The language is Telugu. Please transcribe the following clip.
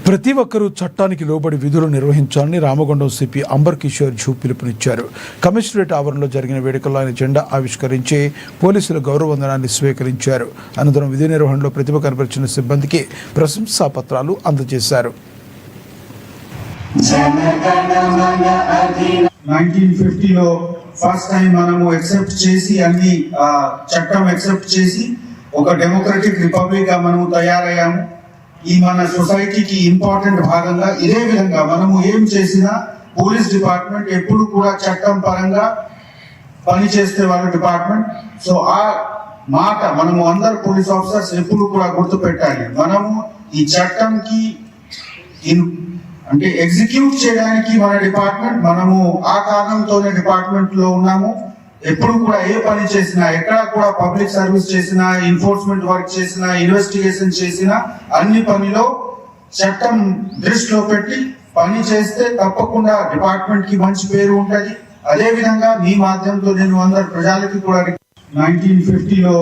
ప్రతి ఒక్కరూ చట్టానికి లోబడి విధులు నిర్వహించాలని రామగుండం సిపి అంబర్ కిషోర్ ఝూ పిలుపునిచ్చారు. కమిషనరేట్ ఆవరణలో జరిగిన వేడుకల్లో ఆయన జెండా ఆవిష్కరించి పోలీసుల గౌరవవందనాన్ని స్వీకరించారు. అనంతరం విధి నిర్వహణలో ప్రతిభ కనబరిచిన సిబ్బందికి ప్రశంసా పత్రాలు అందజేశారు. 1950లో ఫస్ట్ టైం మనము ఎక్సెప్ట్ చేసి అన్ని చట్టం ఎక్సెప్ట్ చేసి ఒక డెమోక్రటిక్ రిపబ్లిక్ గా మనము తయారయ్యాము. ఈ మన సొసైటీకి ఇంపార్టెంట్ భాగంగా ఇదే విధంగా మనము ఏం చేసినా పోలీస్ డిపార్ట్మెంట్ ఎప్పుడు కూడా చట్టం పరంగా పనిచేస్తే వాళ్ళ డిపార్ట్మెంట్. సో ఆ మాట మనము అందరు పోలీస్ ఆఫీసర్స్ ఎప్పుడు కూడా గుర్తు పెట్టాలి. మనము ఈ చట్టంకి అంటే ఎగ్జిక్యూట్ చేయడానికి మన డిపార్ట్మెంట్, మనము ఆ కారణంతోనే డిపార్ట్మెంట్ లో ఉన్నాము. ఎప్పుడు కూడా ఏ పని చేసినా, ఎక్కడ కూడా పబ్లిక్ సర్వీస్ చేసినా, ఎన్ఫోర్స్మెంట్ వర్క్ చేసినా, ఇన్వెస్టిగేషన్ చేసినా అన్ని పనిలో చట్టం దృష్టిలో పెట్టి పని చేస్తే తప్పకుండా డిపార్ట్మెంట్ కి మంచి పేరు ఉంటది. అదే విధంగా మీ మాధ్యమంతో నేను అందరు ప్రజలకి కూడా 1950లో